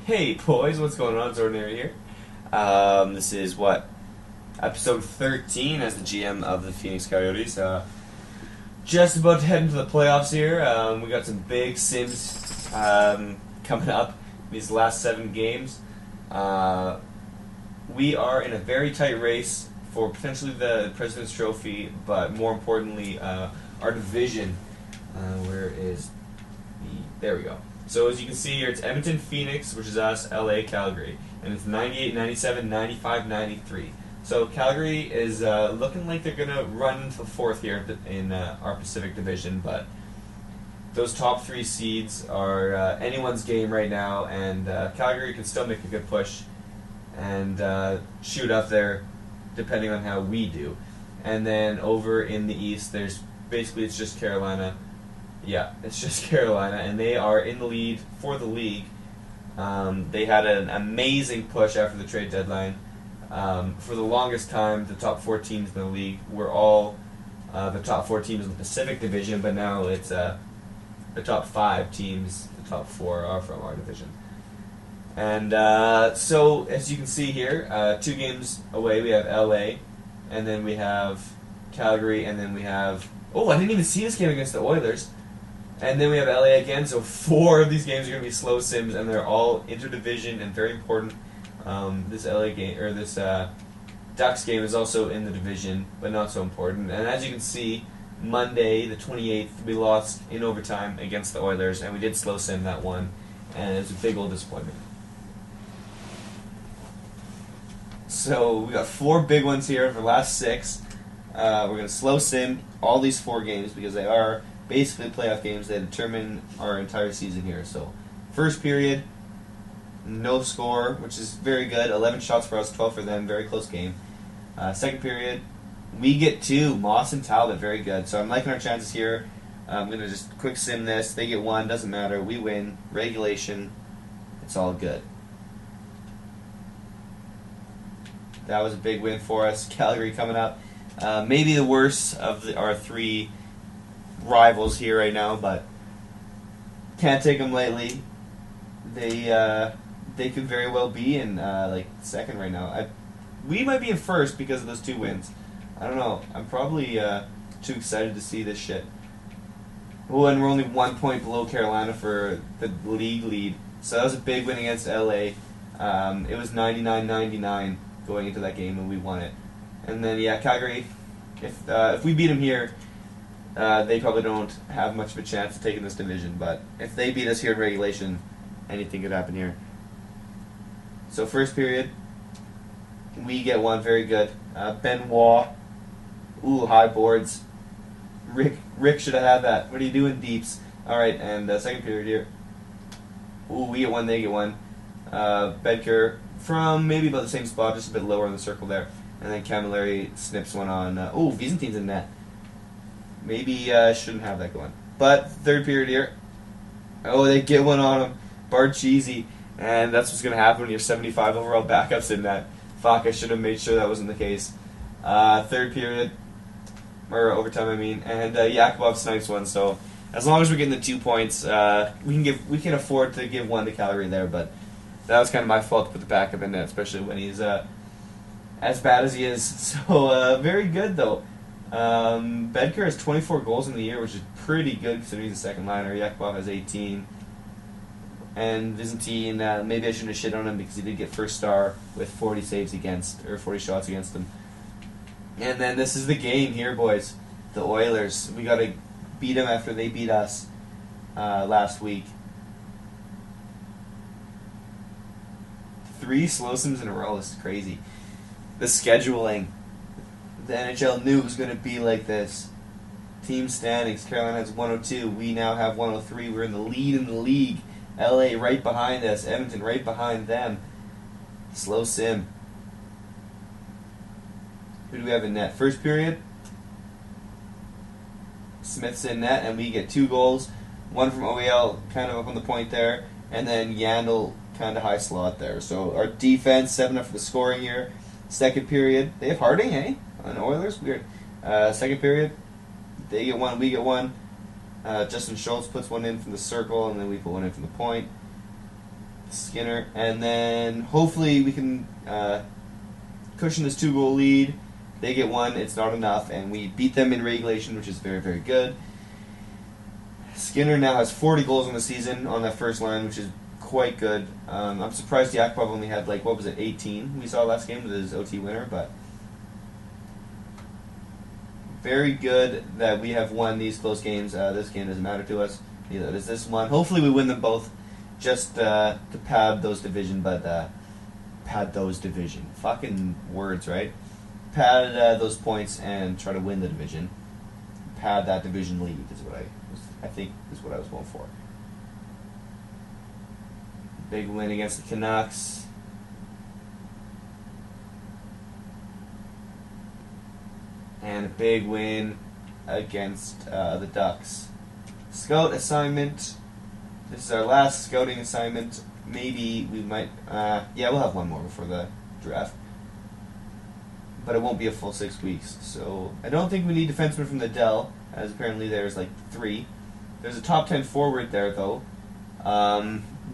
Hey boys, what's going on? It's Ordinary here. This is episode 13 as the GM of the Phoenix Coyotes. Just about to head into the playoffs here. We got some big sims coming up these last 7 games. We are in a very tight race for potentially the President's Trophy, but more importantly, our division. There we go. So as you can see here, it's Edmonton, Phoenix, which is us, LA, Calgary. And it's 98, 97, 95, 93. So Calgary is looking like they're going to run into the 4th here in our Pacific Division. But those top 3 seeds are anyone's game right now. And Calgary can still make a good push and shoot up there depending on how we do. And then over in the East, it's just Carolina. Yeah, it's just Carolina, and they are in the lead for the league. They had an amazing push after the trade deadline. For the longest time, the top 4 teams in the league were all the top 4 teams in the Pacific Division, but now it's the top 5 teams, the top 4 are from our division. And so, as you can see here, 2 games away, we have LA, and then we have Calgary, and then we have... Oh, I didn't even see this game against the Oilers. And then we have LA again, so 4 of these games are going to be slow sims, and they're all interdivision and very important. This LA game, or this Ducks game, is also in the division, but not so important. And as you can see, Monday, the 28th, we lost in overtime against the Oilers, and we did slow sim that one, and it was a big old disappointment. So we got 4 big ones here for the last 6. We're going to slow sim all these 4 games because they are basically playoff games. They determine our entire season here. So, first period, no score, which is very good. 11 shots for us, 12 for them. Very close game. Second period, we get 2. Moss and Talbot, very good. So I'm liking our chances here. I'm going to just quick sim this. They get 1, doesn't matter. We win. Regulation, it's all good. That was a big win for us. Calgary coming up. Maybe the worst of our 3 rivals here right now, but can't take them lightly. They could very well be in second right now. We might be in first because of those 2 wins. I don't know. I'm probably too excited to see this shit. Oh, and we're only 1 point below Carolina for the league lead. So that was a big win against LA. It was 99-99 going into that game, and we won it. And then Calgary. If we beat them here, they probably don't have much of a chance of taking this division, but if they beat us here in regulation, anything could happen here. So first period, we get 1, very good. Benoit, high boards. Rick should have had that. What are you doing, Deeps? All right, and second period here. We get 1, they get 1. Bedker from maybe about the same spot, just a bit lower in the circle there. And then Camilleri snips one on... Wiesentin's in net. Maybe shouldn't have that going. But third period here. Oh, they get 1 on him. Barcheesy. And that's what's going to happen when you're 75 overall backups in that. Fuck, I should have made sure that wasn't the case. Third period. Or overtime, I mean. And Yakubov snipes 1. So as long as we're getting the 2 points, we can afford to give 1 to Calgary there. But that was kind of my fault to put the backup in net, especially when he's... as bad as he is. So, very good, though. Bedker has 24 goals in the year, which is pretty good considering he's a second liner. Yakubov has 18. And Visentin, maybe I shouldn't have shit on him because he did get first star with 40 saves against, or 40 shots against him. And then this is the game here, boys. The Oilers. We got to beat them after they beat us last week. 3 slow sims in a row. This is crazy. The scheduling. The NHL knew it was going to be like this. Team standings. Carolina has 102. We now have 103. We're in the lead in the league. LA right behind us. Edmonton right behind them. Slow sim. Who do we have in net? First period. Smith's in net, and we get 2 goals. 1 from OEL, kind of up on the point there. And then Yandel, kind of high slot there. So our defense, 7 up for the scoring here. Second period, they have Harding, hey? On Oilers, weird. Second period, they get 1, we get 1. Justin Schultz puts 1 in from the circle, and then we put 1 in from the point. Skinner, and then hopefully we can cushion this 2-goal lead. They get one, it's not enough, and we beat them in regulation, which is very, very good. Skinner now has 40 goals in the season on that first line, which is quite good. I'm surprised Yakupov only had, 18 we saw last game with his OT winner, but very good that we have won these close games. This game doesn't matter to us. Neither does this one. Hopefully we win them both just to pad those division, Fucking words, right? Pad those points and try to win the division. Pad that division lead is what I think is what I was going for. Big win against the Canucks. And a big win against the Ducks. Scout assignment. This is our last scouting assignment. Maybe we might... we'll have one more before the draft. But it won't be a full 6 weeks. So I don't think we need defensemen from the Dell, as apparently there's 3. There's a top 10 forward there, though.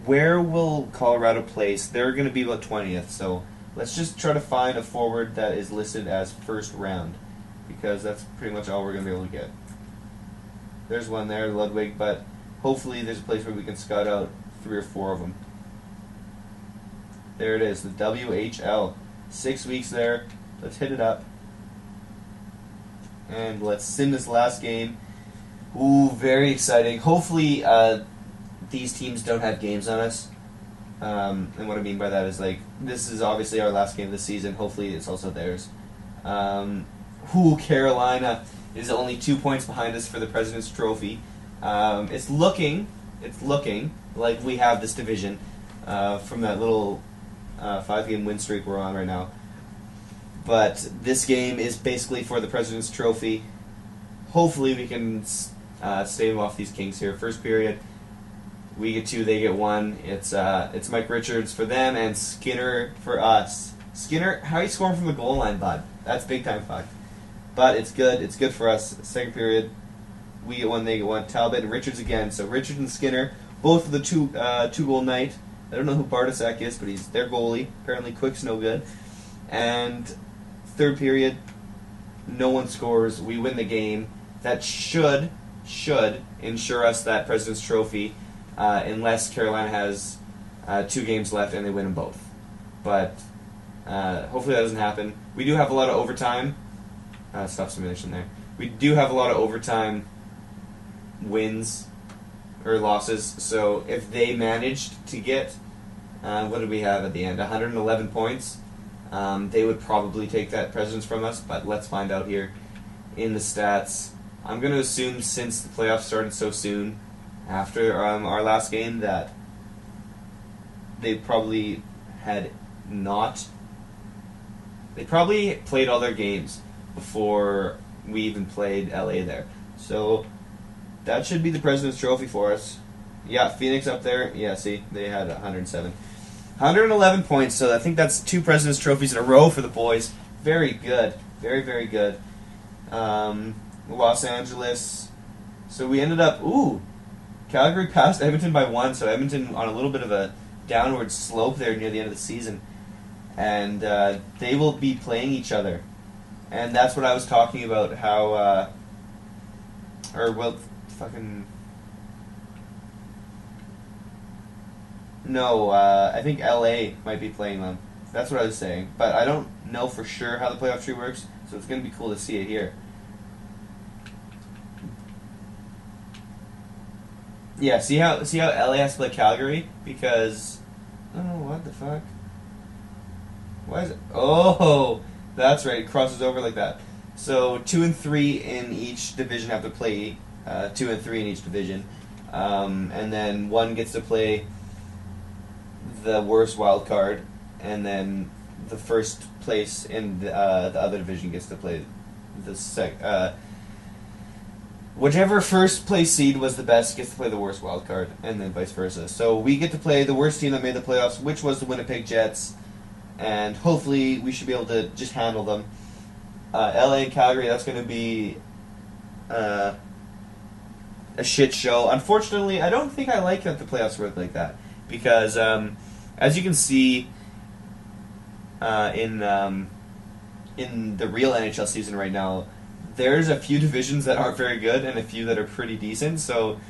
Where will Colorado place? They're going to be about 20th, so let's just try to find a forward that is listed as first round, because that's pretty much all we're going to be able to get. There's one there, Ludwig, but hopefully there's a place where we can scout out 3 or 4 of them. There it is, the WHL. 6 weeks there. Let's hit it up. And let's sim this last game. Ooh, very exciting. Hopefully these teams don't have games on us. And what I mean by that is, this is obviously our last game of the season. Hopefully it's also theirs. Carolina is only 2 points behind us for the President's Trophy. It's looking like we have this division from that little 5-game win streak we're on right now. But this game is basically for the President's Trophy. Hopefully we can stave off these Kings here. First period, we get 2, they get 1. It's Mike Richards for them and Skinner for us. Skinner, how are you scoring from the goal line, bud? That's big time fuck. But it's good. It's good for us. Second period, we get 1, they get 1. Talbot and Richards again. So Richards and Skinner, both of the 2-goal night. I don't know who Bartosak is, but he's their goalie. Apparently Quick's no good. And third period, no one scores. We win the game. That should ensure us that President's Trophy, unless Carolina has 2 games left and they win them both. But hopefully that doesn't happen. We do have a lot of overtime. Stop simulation there. We do have a lot of overtime wins or losses. So if they managed to get, what did we have at the end? 111 points. They would probably take that Presidents from us, but let's find out here in the stats. I'm going to assume, since the playoffs started so soon after our last game, that they probably had not... They probably played all their games before we even played LA there. So that should be the President's Trophy for us. Yeah, Phoenix up there. Yeah, see, they had 107. 111 points, so I think that's 2 President's Trophies in a row for the boys. Very good. Very, very good. Los Angeles. So we ended up... Calgary passed Edmonton by 1, so Edmonton on a little bit of a downward slope there near the end of the season. And they will be playing each other. And that's what I was talking about, how... No, I think LA might be playing them. That's what I was saying. But I don't know for sure how the playoff tree works, so it's going to be cool to see it here. Yeah, see how LA has to play Calgary? Because... Oh, what the fuck? Why is it... Oh, that's right. It crosses over like that. So 2 and 3 in each division have to play 2 and 3 in each division. And then one gets to play the worst wild card, and then the first place in the other division gets to play the whichever first place seed was the best gets to play the worst wild card, and then vice versa. So we get to play the worst team that made the playoffs, which was the Winnipeg Jets, and hopefully we should be able to just handle them. LA and Calgary, that's going to be a shit show. Unfortunately, I don't think I like that the playoffs work like that. because as you can see in the real NHL season right now, there's a few divisions that aren't very good and a few that are pretty decent. So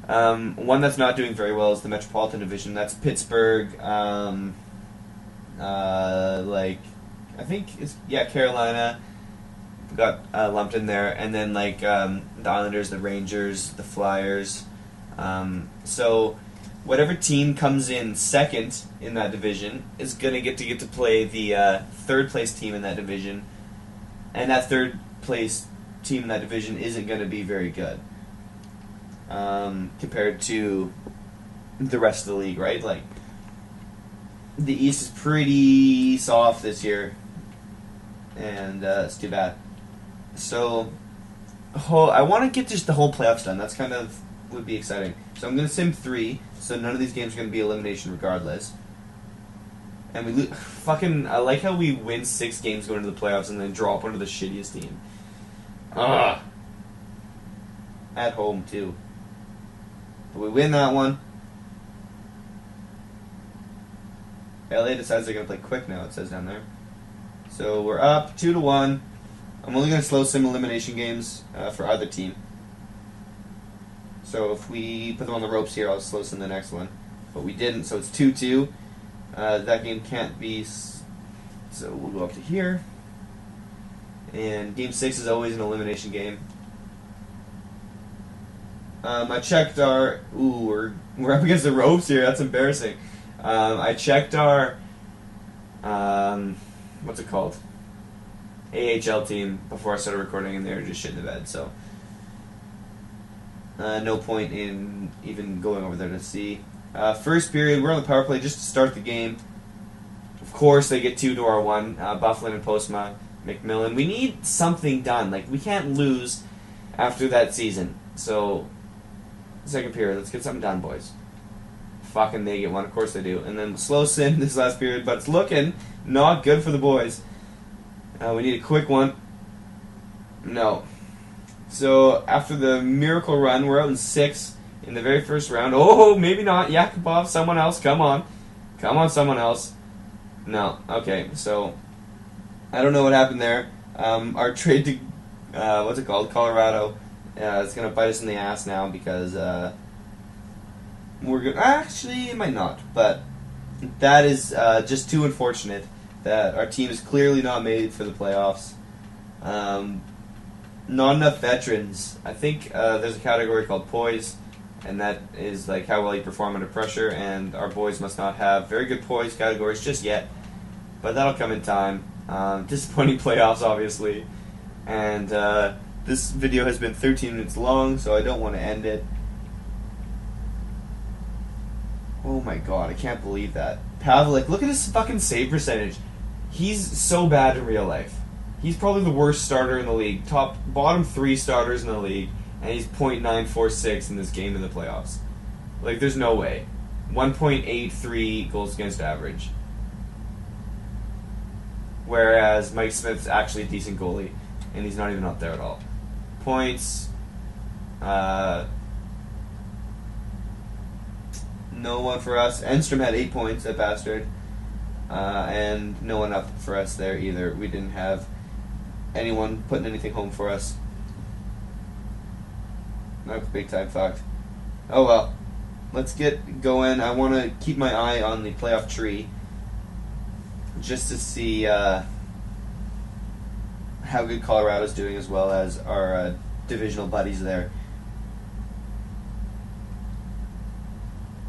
one that's not doing very well is the Metropolitan Division. That's Pittsburgh, like I think it's Carolina got lumped in there, and then like the Islanders, the Rangers, the Flyers. So whatever team comes in second in that division is gonna get to play the third place team in that division, and that third place team in that division isn't going to be very good compared to the rest of the league, right? Like the East is pretty soft this year, and it's too bad. So I want to get just the whole playoffs done. That's kind of would be exciting. So I'm going to sim 3, so none of these games are going to be elimination regardless. And we fucking, I like how we win 6 games going into the playoffs and then drop one to the shittiest team. At home too. But we win that one. LA decides they're going to play quick now, it says down there. So we're up 2-1. I'm only going to slow sim elimination games for either team. So if we put them on the ropes here, I'll slow sim the next one. But we didn't, so it's 2-2. That game can't be, so we'll go up to here. And game 6 is always an elimination game. I checked our, we're up against the ropes here, that's embarrassing. I checked our, what's it called? AHL team before I started recording, and they were just shit in the bed, so no point in even going over there to see. First period, we're on the power play just to start the game. Of course, they get 2 to our 1. Bufflin and Postma, McMillan. We need something done. Like, we can't lose after that season. So, second period, let's get something done, boys. Fucking they get 1. Of course they do. And then slow sim this last period, but it's looking not good for the boys. We need a quick one. No. So, after the miracle run, we're out in 6 in the very first round. Oh, maybe not. Yakubov, someone else. Come on. Come on, someone else. No. Okay, so I don't know what happened there. Our trade to, what's it called? Colorado. It's going to bite us in the ass now because we're good. Actually, it might not. But that is just too unfortunate that our team is clearly not made for the playoffs. Not enough veterans. I think there's a category called poise, and that is like how well you perform under pressure, and our boys must not have very good poise categories just yet, but that'll come in time. Disappointing playoffs, obviously, and this video has been 13 minutes long, so I don't want to end it. Oh my god, I can't believe that. Pavlik, look at his fucking save percentage. He's so bad in real life. He's probably the worst starter in the league. Bottom 3 starters in the league, and he's .946 in this game in the playoffs. Like, there's no way. 1.83 goals against average. Whereas Mike Smith's actually a decent goalie, and he's not even up there at all. Points. No one for us. Enstrom had 8 points, that bastard. And no one up for us there either. We didn't have anyone putting anything home for us. That's big time fucked. Oh well. Let's get going. I want to keep my eye on the playoff tree just to see how good Colorado's doing, as well as our divisional buddies there.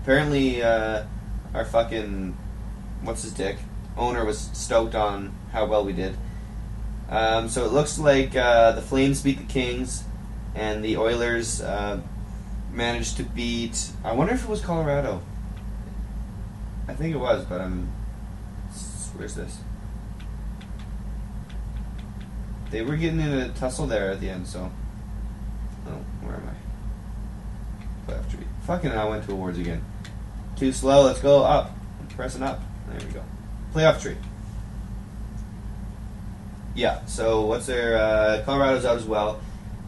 Apparently, our fucking owner was stoked on how well we did. So it looks like the Flames beat the Kings, and the Oilers managed to beat. I wonder if it was Colorado. I think it was, but where's this? They were getting in a tussle there at the end, so. Oh, where am I? Playoff tree. Fucking I went to awards again. Too slow, let's go up. I'm pressing up. There we go. Playoff tree. Yeah, so what's their. Colorado's out as well,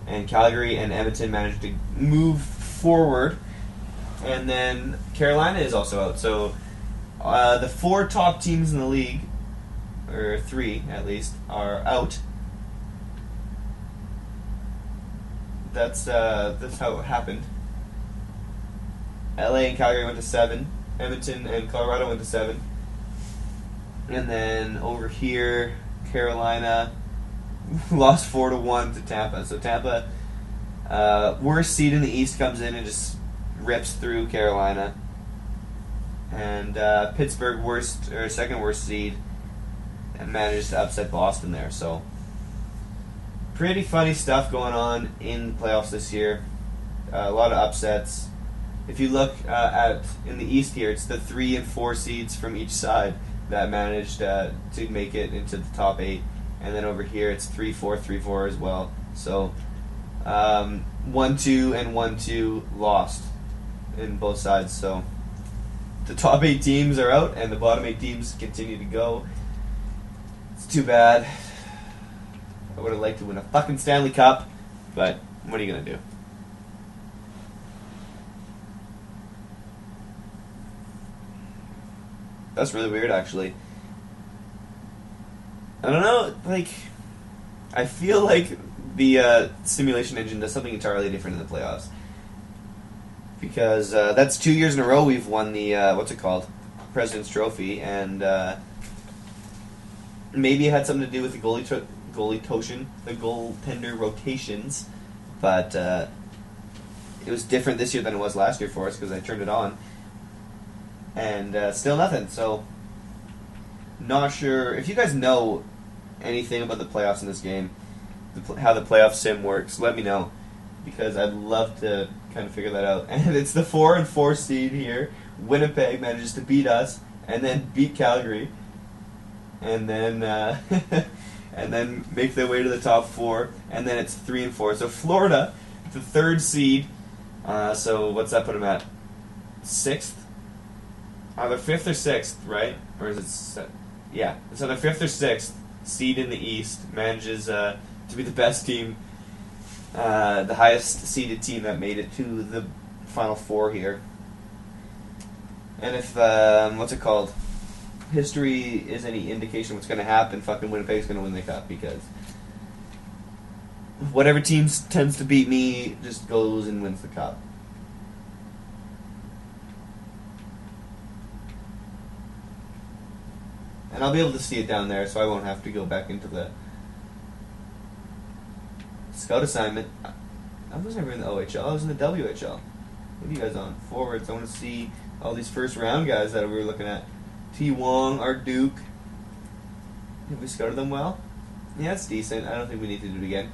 and Calgary and Edmonton managed to move forward. And then Carolina is also out. So the 4 top teams in the league, or 3 at least, are out. That's how it happened. LA and Calgary went to 7. Edmonton and Colorado went to 7. And then over here, Carolina lost 4-1 to Tampa. So Tampa, worst seed in the East, comes in and just rips through Carolina. And Pittsburgh, second worst seed, and manages to upset Boston there. So pretty funny stuff going on in the playoffs this year. A lot of upsets. If you look in the East here, it's the 3 and 4 seeds from each side that managed to make it into the top 8, and then over here it's 3-4, 3-4 as well. So 1-2 and 1-2 lost in both sides. So the top 8 teams are out, and the bottom 8 teams continue to go. It's too bad. I would have liked to win a fucking Stanley Cup, but what are you gonna do? That's really weird, actually. I don't know, like, I feel like the simulation engine does something entirely different in the playoffs. Because that's 2 years in a row we've won the, what's it called? President's Trophy, and maybe it had something to do with the goaltender rotations, but it was different this year than it was last year for us because I turned it on. And still nothing, so not sure. If you guys know anything about the playoffs in this game, how the playoff sim works, let me know, because I'd love to kind of figure that out. And it's the 4 and 4 seed here. Winnipeg manages to beat us, and then beat Calgary, and then and then make their way to the top 4, and then it's 3 and 4. So Florida, the 3rd seed. So what's that put them at? 6th. Either 5th or 6th, right? Or is it... Yeah. So the 5th or 6th seed in the East manages to be the best team, the highest seeded team that made it to the Final 4 here. And if, what's it called? History is any indication of what's going to happen, fucking Winnipeg's going to win the Cup, because whatever team tends to beat me just goes and wins the Cup. And I'll be able to see it down there, so I won't have to go back into the scout assignment. I was never in the OHL, I was in the WHL. What are you guys on? Forwards. I want to see all these first round guys that we were looking at. T. Wong, our Duke. Have we scouted them well? Yeah, it's decent. I don't think we need to do it again.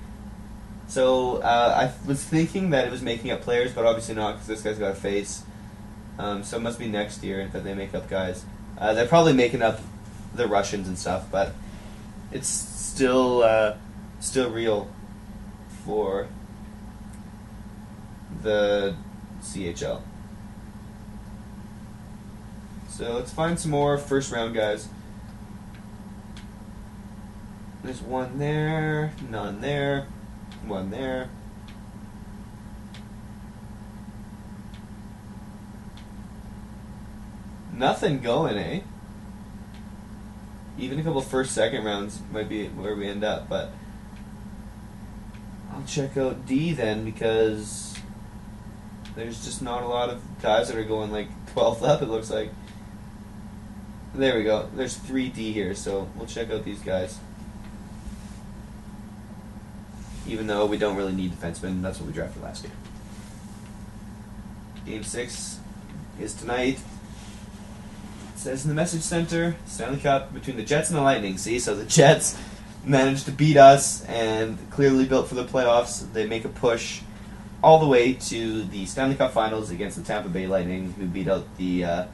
So, I was thinking that it was making up players, but obviously not, because this guy's got a face. So it must be next year that they make up guys. They're probably making up the Russians and stuff, but it's still real for the CHL. So let's find some more first round guys. There's one there, none there, one there. Nothing going, eh? Even a couple first, second rounds might be where we end up, but I'll check out D then, because there's just not a lot of guys that are going like 12th up, it looks like. There we go. There's 3D here, so we'll check out these guys. Even though we don't really need defensemen, that's what we drafted last year. Game 6 is tonight. Says in the message center, Stanley Cup between the Jets and the Lightning. See, so the Jets managed to beat us and clearly built for the playoffs. They make a push all the way to the Stanley Cup Finals against the Tampa Bay Lightning, who beat out the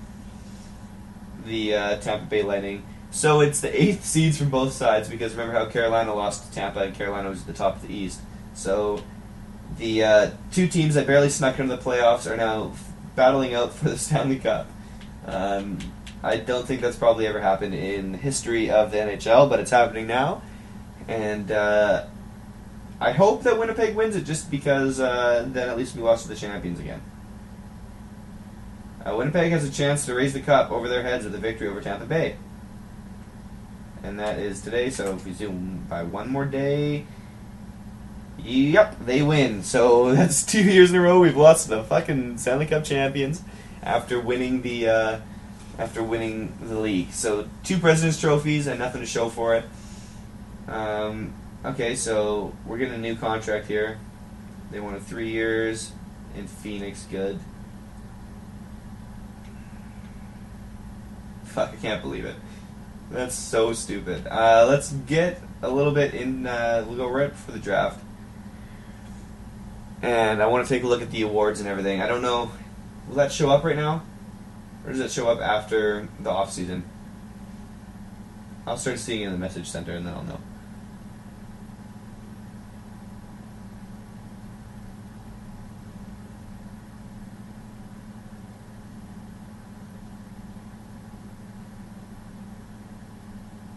Tampa Bay Lightning. So it's the 8th seeds from both sides, because remember how Carolina lost to Tampa and Carolina was at the top of the East. So the 2 teams that barely snuck into the playoffs are now battling out for the Stanley Cup. I don't think that's probably ever happened in the history of the NHL, but it's happening now. And I hope that Winnipeg wins it, just because then at least we lost to the champions again. Winnipeg has a chance to raise the cup over their heads with the victory over Tampa Bay. And that is today, so if we zoom by one more day, yep, they win. So that's 2 years in a row we've lost to the fucking Stanley Cup champions after winning the league. So 2 President's Trophies and nothing to show for it. Okay, so we're getting a new contract here. They wanted 3 years in Phoenix. Good. Fuck, I can't believe it. That's so stupid. Let's get a little bit in. We'll go right for the draft. And I want to take a look at the awards and everything. I don't know. Will that show up right now? Or does it show up after the off season? I'll start seeing it in the message center and then I'll know.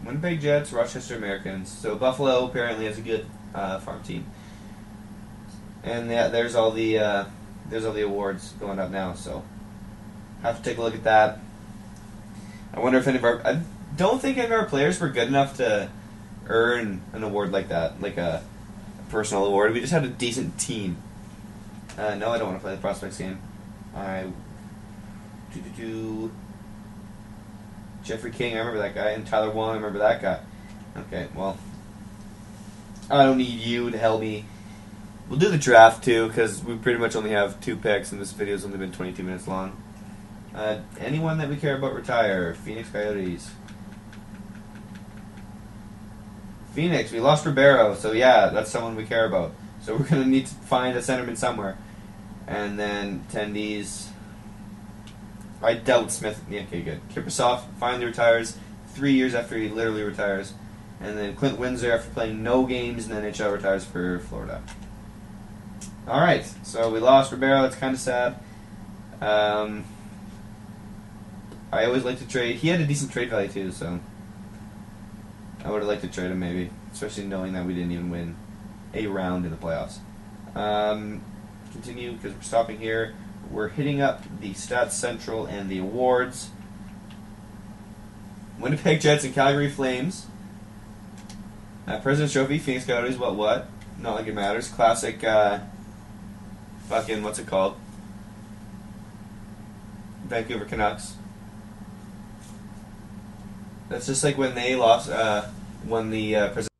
Winnipeg Jets, Rochester Americans. So Buffalo apparently has a good farm team. And yeah, there's all the awards going up now. So have to take a look at that. I wonder if any of our I don't think any of our players were good enough to earn an award like that, like a personal award. We just had a decent team. No, I don't want to play the prospects game. Jeffrey King, I remember that guy, and Tyler Wong, I remember that guy. Okay, well, I don't need you to help me. We'll do the draft too, because we pretty much only have 2 picks, and this video's only been 22 minutes long. Anyone that we care about retire. Phoenix Coyotes. Phoenix, we lost Ribeiro, so yeah, that's someone we care about. So we're going to need to find a centerman somewhere. And then attendees. I doubt Smith. Yeah, okay, good. Kiprusoff finally retires 3 years after he literally retires. And then Clint Windsor, after playing no games in the NHL, retires for Florida. Alright, so we lost Ribeiro. That's kind of sad. I always like to trade. He had a decent trade value too, so I would have liked to trade him maybe, especially knowing that we didn't even win a round in the playoffs. Continue, because we're stopping here. We're hitting up the Stats Central and the awards. Winnipeg Jets and Calgary Flames. President's Trophy, Phoenix Coyotes, what? Not like it matters. Classic, fucking, what's it called? Vancouver Canucks. That's just like when they lost, won the President's